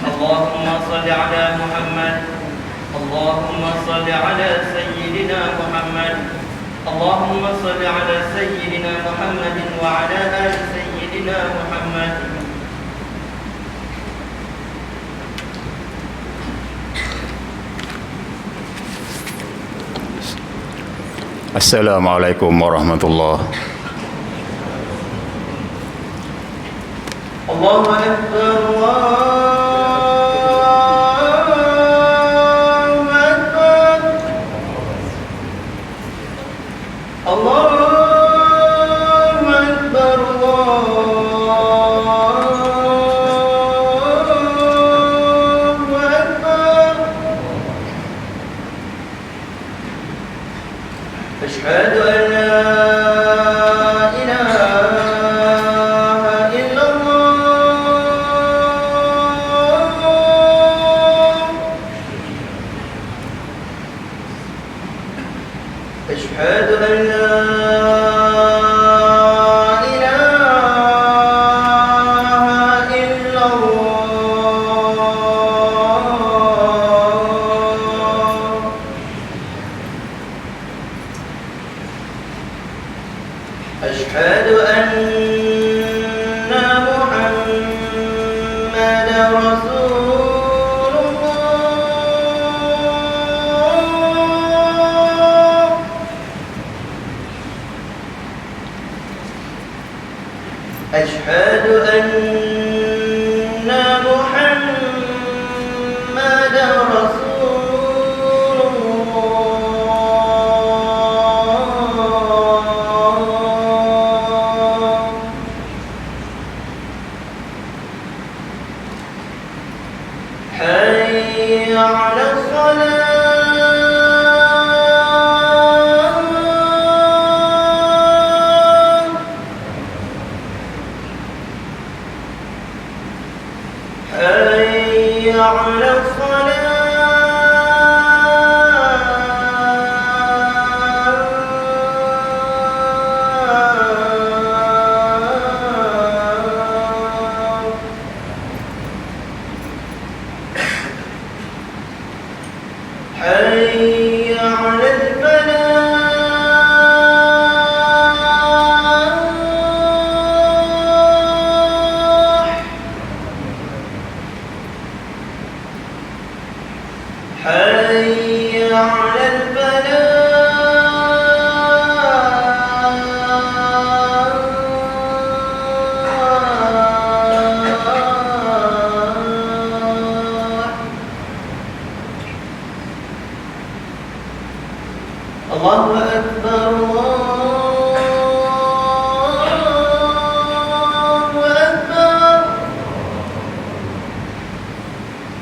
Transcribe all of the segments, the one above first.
اللهم صل على محمد اللهم صل على سيدنا محمد اللهم صل على سيدنا محمد وعلى آل سيدنا محمد. Assalamualaikum warahmatullahi. Allahu Akbar, Allahu Akbar, Allahu Akbar. Asyhadu an la أشهد أن لا إله إلا الله. أشهد أن محمدا رسول الله. أشهد أن محمدا رسول الله. حي على الصلاة. حي على الصلاة. حي على الفلاح. حي على الفلاح. الله أكبر، الله أكبر.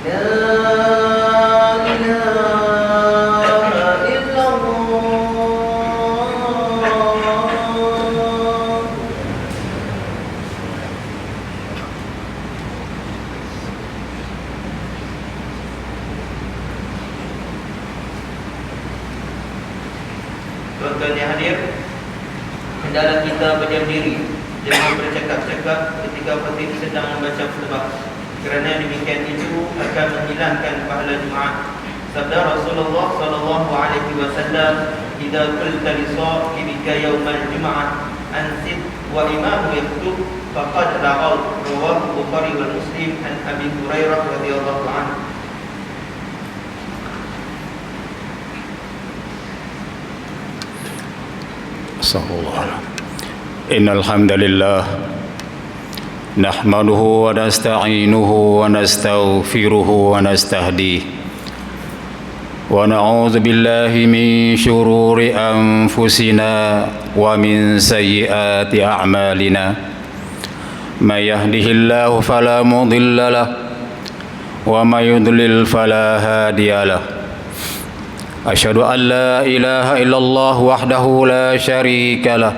لا إله إلا الله. Tuan-tuan yang hadir, hendaklah kita berdiam diri, jangan bercakap-cakap ketika khotib sedang membaca khutbah, kerana demikian itu akan menghilangkan pahala Jumaat. Sabda Rasulullah sallallahu alaihi wasallam, "Idza qulta li sahibika yaumal Jum'ah ansit wa imamu yaktub faqad laghaw." Rawahu Bukhari wal Muslim an Abi Hurairah radhiyallahu anhu. Innal hamdalillah nahmaduhu wa nasta'inuhu wa nastaghfiruhu wa nastahdihi wa na'udzu billahi min shururi anfusina wa min sayyiati a'malina. May yahdihillahu fala mudilla lahu wa may yudlil fala hadiya lahu. Asyhadu an la ilaha illallah wahdahu la syarika lah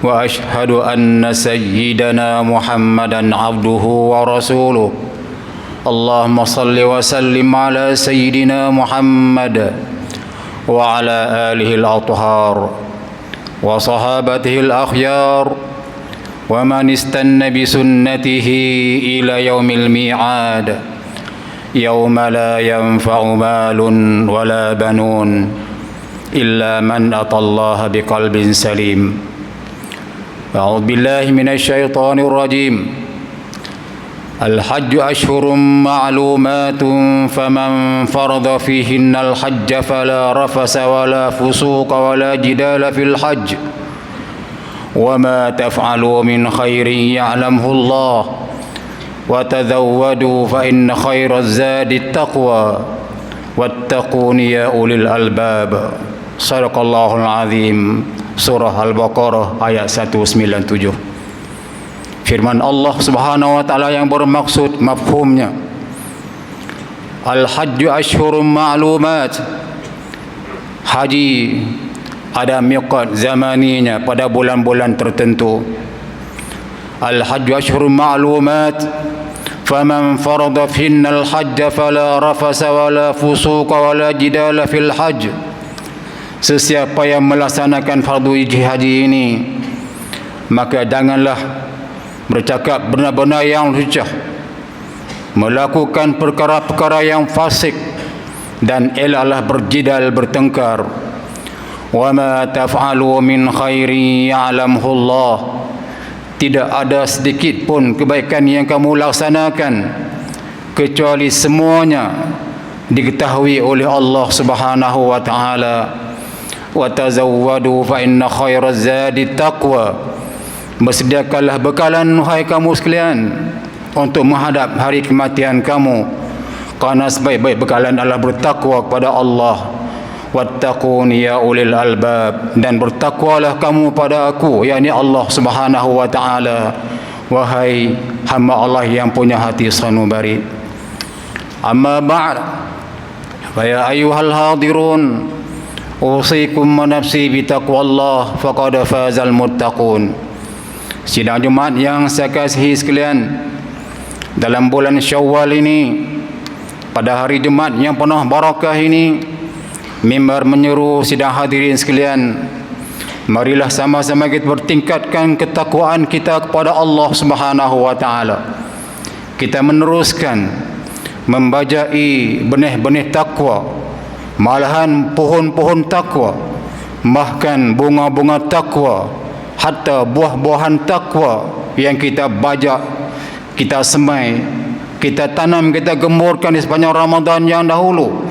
wa asyhadu anna sayyidana Muhammadan abduhu wa rasuluh. Allahumma salli wa sallim ala sayyidina Muhammad wa ala alihi al-athhar wa sahabatihi al-akhyar ومن استنى بسنته إلى يوم الميعاد يوم لا ينفع مال ولا بنون إلا من أتى الله بقلب سليم. أعوذ بالله من الشيطان الرجيم. الحج أشهر معلومات فمن فرض فيهن الحج فلا رفث ولا فسوق ولا جدال في الحج وما تفعلوا من خير يعلمه الله وتزودوا فإن خير الزاد التقوى واتقون يا أولي الألباب. صدق الله العظيم. Surah Al-Baqarah ayat 197. Firman Allah Subhanahu wa taala yang bermaksud mafhumnya. Al-hajju ashhurun ma'lumat. Haji ada miqat zamaninya pada bulan-bulan tertentu. Al-hajju ashhurun ma'lumat. Faman farada fihinna al-hajj fala rafasa wala fusuqa wala jidala fil hajj. Sesiapa yang melaksanakan fardu haji ini, maka janganlah bercakap benar-benar yang lucah, melakukan perkara-perkara yang fasik, dan elaklah berjidal bertengkar. Wa ma taf'alu min khairin ya'lamhu Allah. Tidak ada sedikit pun kebaikan yang kamu laksanakan kecuali semuanya diketahui oleh Allah Subhanahu wa taala. Wa tazawwadu fa inna khairaz zadi taqwa. Bersediakanlah bekalan wahai kamu sekalian untuk menghadap hari kematian kamu, karena sebaik-baik bekalan adalah bertakwa kepada Allah. Wattaqun ya ulil albab. Dan bertakwalah kamu pada aku, yakni Allah Subhanahu wa taala, wahai hamba Allah yang punya hati sanubari. Amma ba'd, fa ya ayyuhal hadirun, usikum wa nafsi bitaqwallah faqad fazal muttaqun. Sidang Jumaat yang saya kasihi sekalian, dalam bulan Syawal ini, pada hari Jumaat yang penuh barakah ini, mimbar menyeru sidang hadirin sekalian, marilah sama-sama kita bertingkatkan ketakwaan kita kepada Allah Subhanahu wa taala. Kita meneruskan membajai benih-benih takwa, malahan pohon-pohon takwa, bahkan bunga-bunga takwa, hatta buah-buahan takwa yang kita bajak, kita semai, kita tanam, kita gemburkan di sepanjang Ramadan yang dahulu.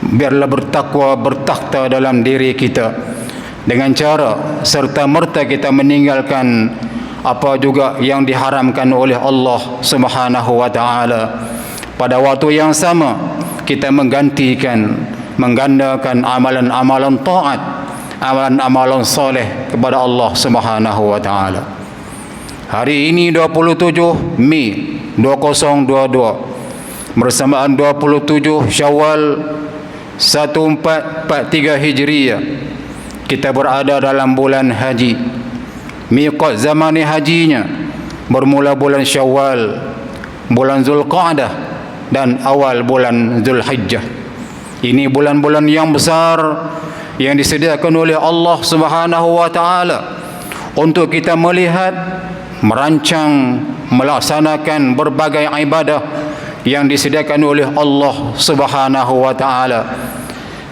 Biarlah bertakwa bertakhta dalam diri kita, dengan cara serta merta kita meninggalkan apa juga yang diharamkan oleh Allah Subhanahu wa taala. Pada waktu yang sama kita menggandakan amalan-amalan taat, amalan-amalan soleh kepada Allah Subhanahu wa taala. Hari ini 27 Mei 2022 bersamaan 27 Syawal 1443 Hijriah, kita berada dalam bulan haji. Miqat zamani hajinya bermula bulan Syawal, bulan Zulqa'dah, dan awal bulan Zulhijjah. Ini bulan-bulan yang besar yang disediakan oleh Allah Subhanahu wa taala untuk kita melihat, merancang, melaksanakan berbagai ibadah yang disediakan oleh Allah Subhanahu wa taala,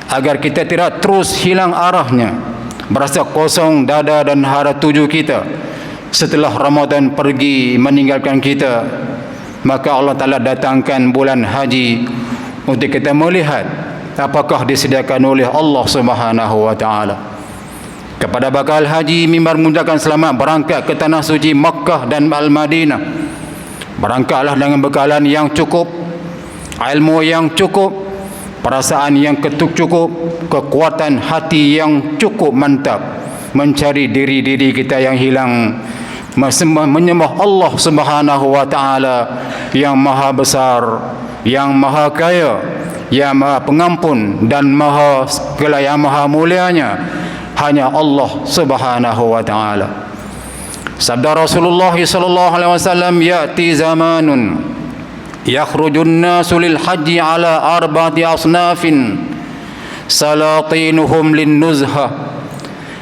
agar kita tidak terus hilang arahnya, berasa kosong dada dan hara tuju kita setelah Ramadan pergi meninggalkan kita. Maka Allah Ta'ala datangkan bulan haji untuk kita melihat apakah disediakan oleh Allah Subhanahu wa taala. Kepada bakal haji, mimbar mengucapkan selamat berangkat ke tanah suci Makkah dan Al-Madinah. Berangkatlah dengan bekalan yang cukup, ilmu yang cukup, perasaan yang cukup, kekuatan hati yang cukup mantap, mencari diri-diri kita yang hilang, menyembah Allah Subhanahu wa taala yang maha besar, yang maha kaya, yang maha pengampun, dan maha segala yang maha mulianya hanya Allah Subhanahu wa taala. Sabda Rasulullah sallallahu alaihi wasallam, ya'ti zamanun yakhrujun nasu lil haji ala arba'ati asnafin, salatinuhum lin nuzha,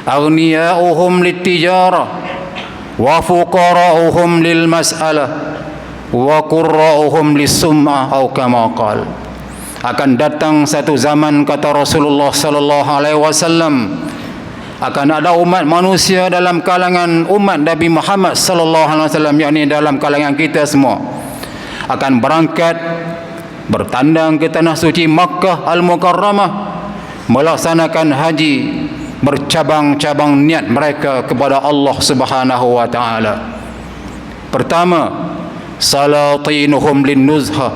aghniya'uhum lit tijarah, wa fuqara'uhum lil mas'alah wa qurra'uhum lis-sum'ah atau kama qala. Akan datang satu zaman, kata Rasulullah sallallahu alaihi wasallam, akan ada umat manusia dalam kalangan umat Nabi Muhammad sallallahu alaihi wasallam, yakni dalam kalangan kita semua, akan berangkat bertandang ke tanah suci Makkah Al-Mukarramah, melaksanakan haji, bercabang-cabang niat mereka kepada Allah Subhanahu wa taala. Pertama, salatinuhum lin-nuzha,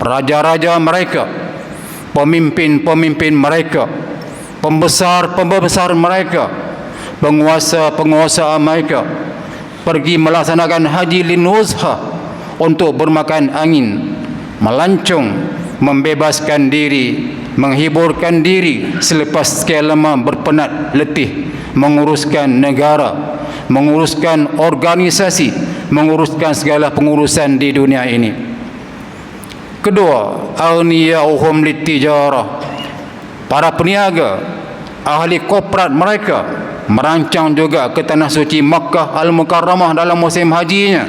raja-raja mereka, pemimpin-pemimpin mereka, pembesar-pembesar mereka, penguasa-penguasa mereka pergi melaksanakan haji lin-nuzha, untuk bermakan angin, melancong, membebaskan diri, menghiburkan diri selepas sekian lama berpenat letih menguruskan negara, menguruskan organisasi, menguruskan segala pengurusan di dunia ini. Kedua, aghniyauhum litijarah, para peniaga, ahli korporat mereka merancang juga ke tanah suci Makkah Al-Mukarramah dalam musim hajinya,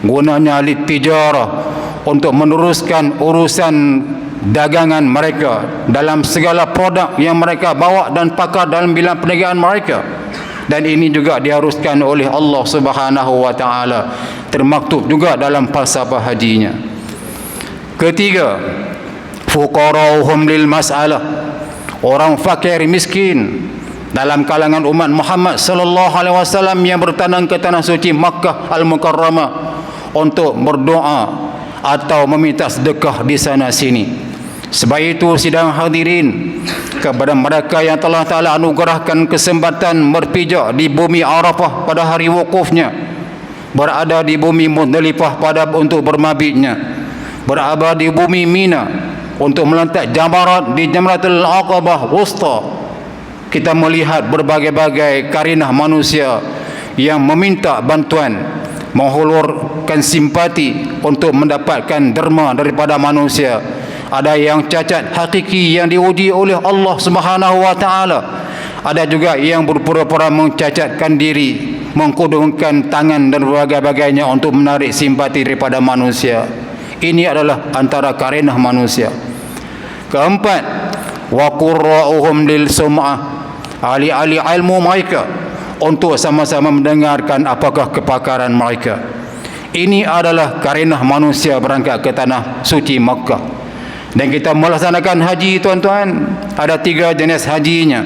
gunanya litijarah, untuk meneruskan urusan dagangan mereka dalam segala produk yang mereka bawa dan pakar dalam bidang perniagaan mereka. Dan ini juga diharuskan oleh Allah Subhanahu wa taala, termaktub juga dalam falsafah hajinya. Ketiga, fuqara'uhum lil mas'alah, orang fakir miskin dalam kalangan umat Muhammad sallallahu alaihi wasallam yang bertandang ke tanah suci Makkah Al-Mukarramah untuk berdoa atau meminta sedekah di sana sini. Sebab itu sidang hadirin, kepada mereka yang telah Ta'ala anugerahkan kesempatan berpijak di bumi Arafah pada hari wukufnya, berada di bumi Muzdalifah pada untuk bermabitnya, berada di bumi Mina untuk melantak jamarat di Jamratul Aqabah Wusta, kita melihat berbagai-bagai karinah manusia yang meminta bantuan, menghulurkan simpati untuk mendapatkan derma daripada manusia. Ada yang cacat hakiki yang diuji oleh Allah Subhanahu wa taala. Ada juga yang berpura-pura mencacatkan diri, mengkudungkan tangan dan berbagai-bagainya untuk menarik simpati daripada manusia. Ini adalah antara karenah manusia. Keempat, wa qurra'uhum lil sum'ah, ahli-ahli ilmu mereka untuk sama-sama mendengarkan apakah kepakaran mereka. Ini adalah karenah manusia berangkat ke tanah suci Makkah. Dan kita melaksanakan haji, tuan-tuan, ada 3 jenis hajinya.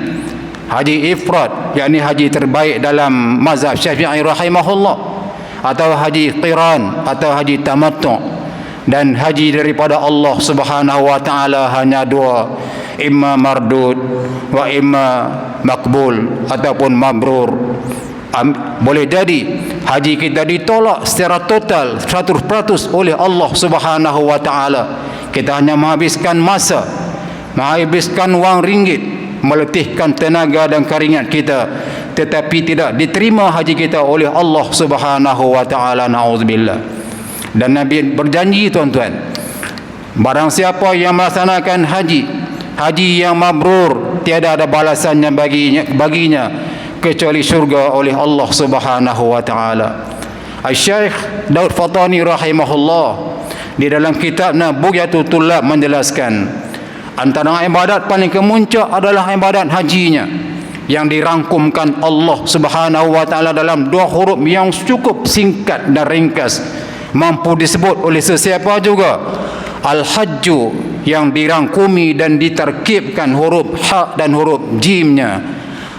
Haji ifrad, yakni haji terbaik dalam mazhab Syafi'i rahimahullah, atau haji qiran atau haji tamattu'. Dan haji daripada Allah Subhanahu wa taala hanya 2, imma mardud wa imma makbul ataupun mabrur. Boleh jadi haji kita ditolak secara total 100% oleh Allah Subhanahu wa taala. Kita hanya menghabiskan masa, menghabiskan wang ringgit, meletihkan tenaga dan keringat kita, tetapi tidak diterima haji kita oleh Allah Subhanahu wa taala. Nauzubillah. Dan Nabi berjanji, tuan-tuan, barang siapa yang melaksanakan haji yang mabrur, tiada ada balasannya baginya kecuali syurga oleh Allah Subhanahu wa taala. Al-Syaikh Daud Fatani rahimahullah di dalam kitabnya Bughyatul Tullab menjelaskan, antara ibadat paling kemuncak adalah ibadat hajinya, yang dirangkumkan Allah Subhanahu wa taala dalam 2 huruf yang cukup singkat dan ringkas, mampu disebut oleh sesiapa juga. Al-Hajju, yang dirangkumi dan diterkibkan huruf ha dan huruf jimnya.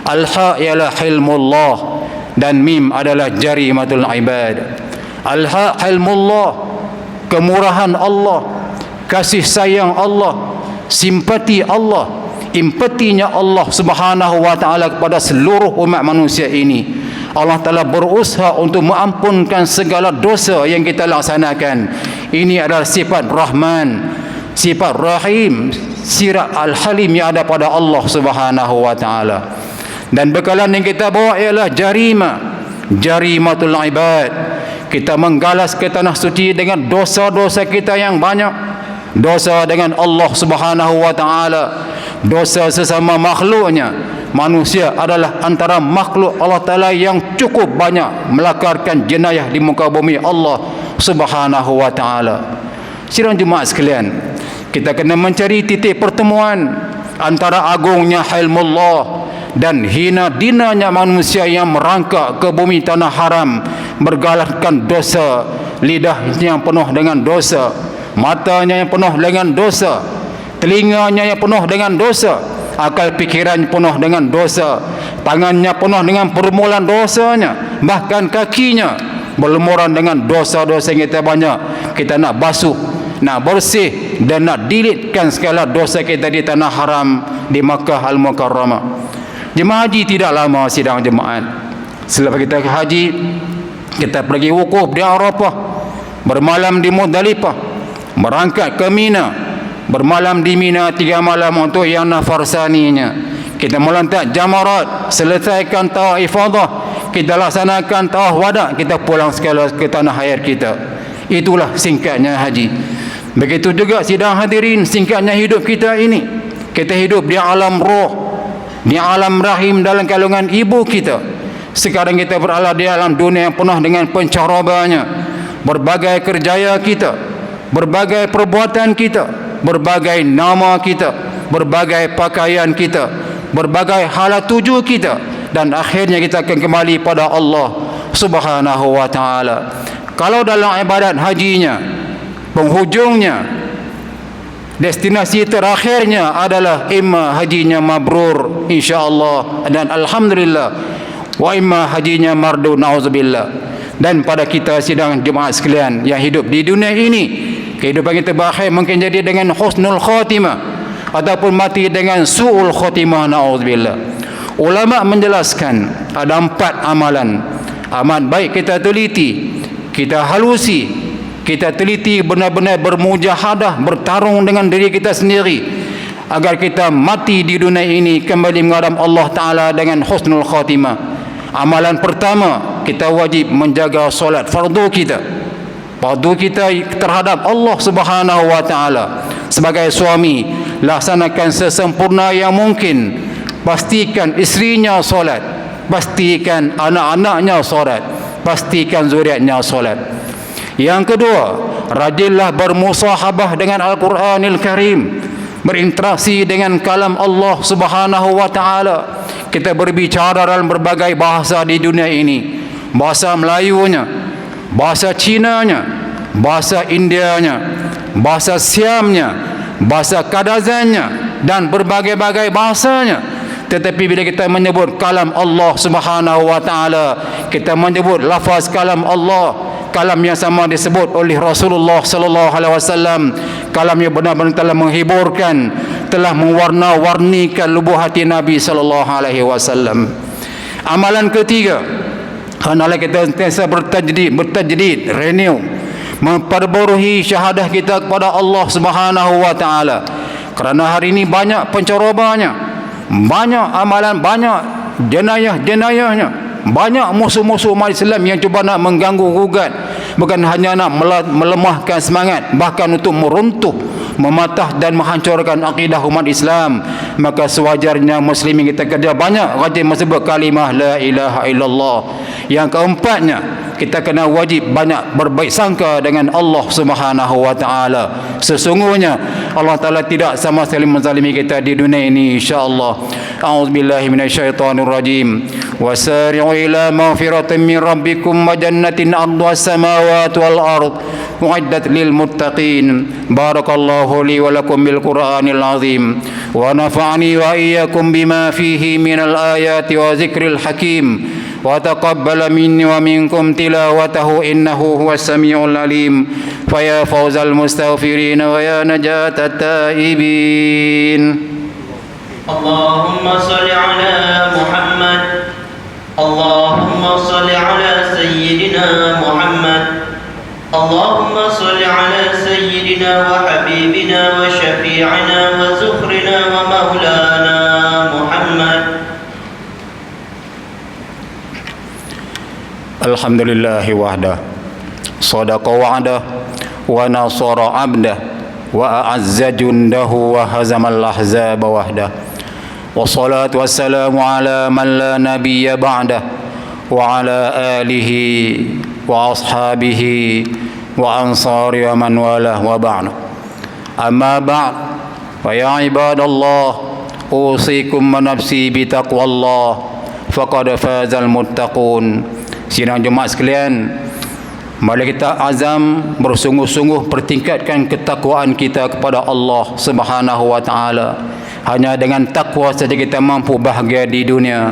Al-ha ialah hilmullah dan mim adalah jarimatul ibad. Al-ha hilmullah, kemurahan Allah, kasih sayang Allah, simpati Allah, empatinya Allah Subhanahu wa taala kepada seluruh umat manusia ini. Allah Taala berusaha untuk mengampunkan segala dosa yang kita laksanakan. Ini adalah sifat Rahman, sifat Rahim, sifat Al-Halim yang ada pada Allah Subhanahu wa taala. Dan bekalan yang kita bawa ialah jarimatul ibad. Kita menggalas ke tanah suci dengan dosa-dosa kita yang banyak, dosa dengan Allah Subhanahu wa taala, dosa sesama makhluknya, manusia adalah antara makhluk Allah Ta'ala yang cukup banyak melakarkan jenayah di muka bumi Allah Subhanahu wa Ta'ala. Sidang jemaah sekalian, kita kena mencari titik pertemuan antara agungnya ilmullah dan hina dinanya manusia yang merangkak ke bumi tanah haram, bergalaskan dosa, lidahnya yang penuh dengan dosa, matanya yang penuh dengan dosa, telinganya yang penuh dengan dosa, akal pikiran penuh dengan dosa, tangannya penuh dengan permulaan dosanya, bahkan kakinya berlumuran dengan dosa-dosa yang kita banyak. Kita nak basuh, nak bersih dan nak dilitkan segala dosa kita di tanah haram di Makkah Al-Mukarramah. Jemaah haji tidak lama sidang jemaat. Selepas kita haji, kita pergi wukuf di Arafah, bermalam di Muzdalifah, berangkat ke Mina, bermalam di Mina 3 malam untuk yang nafarsaninya. Kita melantak jamarat, selesaikan tawaf ifadah, kita laksanakan tawaf wada, kita pulang sekali ke tanah air kita. Itulah singkatnya haji. Begitu juga sidang hadirin, singkatnya hidup kita ini. Kita hidup di alam roh, di alam rahim dalam kandungan ibu kita. Sekarang kita berada di alam dunia yang penuh dengan pencarobannya. Berbagai kerjaya kita, berbagai perbuatan kita, berbagai nama kita, berbagai pakaian kita, berbagai halat tuju kita, dan akhirnya kita akan kembali pada Allah Subhanahu wa Ta'ala. Kalau dalam ibadat hajinya, penghujungnya, destinasi terakhirnya adalah imma hajinya mabrur insya-Allah dan alhamdulillah, wa imma hajinya mardu na'udzubillah. Dan pada kita sidang jemaah sekalian yang hidup di dunia ini, kehidupan kita berakhir mungkin jadi dengan husnul khatimah ataupun mati dengan su'ul khatimah na'udzubillah. Ulama menjelaskan ada 4 amalan. Amal baik kita teliti, kita halusi, kita teliti benar-benar bermujahadah, bertarung dengan diri kita sendiri agar kita mati di dunia ini kembali menghadap Allah Ta'ala dengan husnul khatimah. Amalan pertama, kita wajib menjaga solat fardu kita. Fardu kita terhadap Allah Subhanahu wa Ta'ala. Sebagai suami, laksanakan sesempurna yang mungkin. Pastikan isterinya solat, pastikan anak-anaknya solat, pastikan zuriatnya solat. Yang kedua, rajinlah bermusahabah dengan Al-Quranil Karim, berinteraksi dengan kalam Allah Subhanahu wa Ta'ala. Kita berbicara dalam berbagai bahasa di dunia ini. Bahasa Melayunya, bahasa Cinanya, bahasa Indianya, bahasa Siamnya, bahasa Kadazannya, dan berbagai-bagai bahasanya. Tetapi bila kita menyebut kalam Allah Subhanahu wa Ta'ala, kita menyebut lafaz kalam Allah, kalam yang sama disebut oleh Rasulullah sallallahu alaihi wasallam, kalam yang benar-benar telah menghiburkan, telah mewarna-warnikan lubuk hati Nabi sallallahu alaihi wasallam. Amalan ketiga, hendaklah kita sentiasa bertajdid, renew, memperbaharui syahadah kita kepada Allah Subhanahu wa Ta'ala. Kerana hari ini banyak pencerobohannya, banyak amalan, banyak jenayah-jenayahnya, banyak musuh-musuh umat Islam yang cuba nak mengganggu gugat, bukan hanya nak melemahkan semangat, bahkan untuk meruntuh, mematah dan menghancurkan akidah umat Islam. Maka sewajarnya muslimin kita kerja banyak rajin menyebut kalimah la ilaha illallah. Yang keempatnya, kita kena wajib banyak berbaik sangka dengan Allah Subhanahu wa Ta'ala. Sesungguhnya Allah Ta'ala tidak sama sekali menzalimi kita di dunia ini, insya-Allah. A'udzubillahi minasyaitonir rajim. Wasari'u ila maghfiratin min rabbikum wa jannatin 'arduha as-samawati wal ard u'iddat lil muttaqin. Barakallahu li wa lakum bil Qur'anil azim wa nafa'ani wa iyyakum bima fihi minal ayati wa zikril hakim. وتقبل مني ومنكم تلاوته إنه هو السميع العليم فيا فوز المستغفرين ويا نجاة التائبين. اللهم صل على محمد، اللهم صل على سيدنا محمد، اللهم صل على سيدنا وحبيبنا وشفيعنا وزخرنا ومولانا محمد. Alhamdulillahi wahdah, sadaqa wa'dah, wa nasara abdah, wa a'azza jundahu, wa hazamal ahzaba wahdah. والصلاة والسلام على من لا نبي بعده وعلى آله وأصحابه وأنصار ومن والاه وبعد أما بعد فيا عباد الله أوصيكم ونفسي بتقوى الله فقد فاز المتقون. Sidang Jumaat sekalian, mari kita azam bersungguh-sungguh pertingkatkan ketakwaan kita kepada Allah Subhanahu wa taala. Hanya dengan takwa saja kita mampu bahagia di dunia,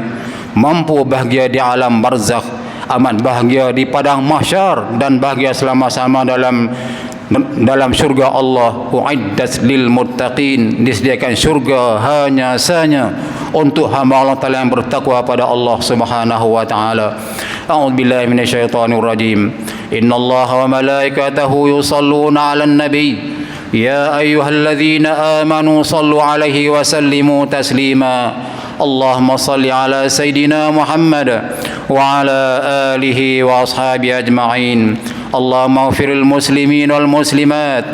mampu bahagia di alam barzakh, amat bahagia di padang mahsyar dan bahagia selama-sama dalam syurga Allah. Uiddat lil muttaqin, disediakan syurga hanya saja untuk hamba Allah Taala yang bertakwa pada Allah Subhanahu wa taala. A'udzu billahi minasyaitonir rajim. Innallaha wa malaikatahu yusholluna 'alan nabiy ya ayyuhalladzina amanu shallu 'alaihi wa sallimu taslima. Allahumma shalli 'ala sayidina Muhammad wa 'ala alihi wa ashabihi ajma'in. Allahumma ighfiril muslimin wal muslimat.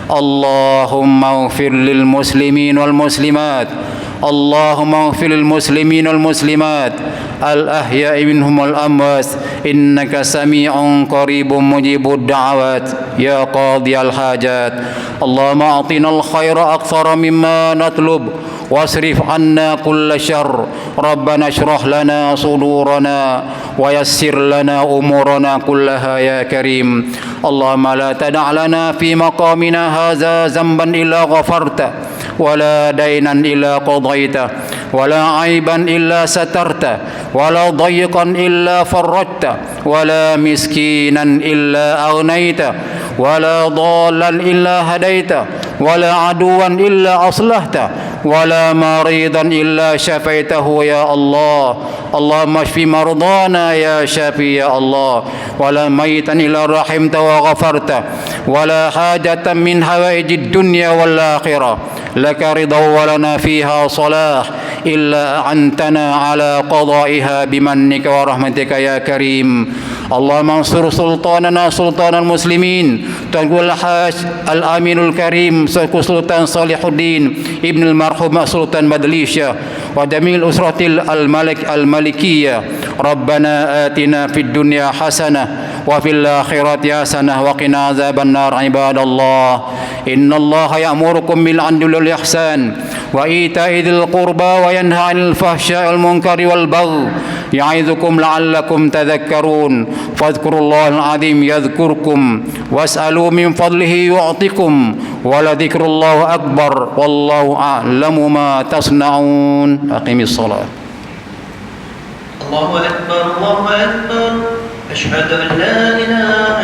Allahumma ighfir lil muslimin wal muslimat. Allahumma ighfir lil muslimin wal muslimat al-ahya'i minhum wal amwat innaka sami'un qaribun mujibud da'awat ya qadiyal hajat. Allahumma a'tina al-khaira aktsara mimma natlub wasrif 'anna kulla syarr. Rabbana shrah lana sudurana wa yassir lana umurana kullaha ya karim. Allahumma la tada' lana fi maqamina hadza zamban illa ghafarta ولا دينا إلا قضيته ولا عيبا إلا سترته ولا ضيقا إلا فرجته ولا مسكينا إلا أغنيته ولا ضالا إلا هديته ولا عدوا إلا أصلحته ولا مريضا إلا شفيته يا الله. اللهم اشف مرضانا يا شافي يا الله. ولا ميتا إلا رحمته وغفرته ولا حاجة من حوائج الدنيا والآخرة لك رضا ولنا فيها صلاح إلا أعنتنا على قضائها بمنك ورحمتك يا كريم. اللهم انصر سلطاننا سلطان المسلمين تنقل الحاج الأمين الكريم سلطان صالح الدين ابن المرحوم سلطان مدليشة وجميع الأسرة الملكية. ربنا آتنا في الدنيا حسنة وفي الآخرة حسنة وقنا عذاب النار. عباد الله إن الله يأمركم بالعدل والإحسان وإيتاء ذي القربى وينهى عن الفحشاء والمنكر والبغي يعظكم لعلكم تذكرون. فاذكروا الله العظيم يذكركم واسألوا من فضله يعطكم ولذكر الله أكبر والله أعلم ما تصنعون. أقم الصلاة. الله أكبر الله أكبر. أشهد أن لا إله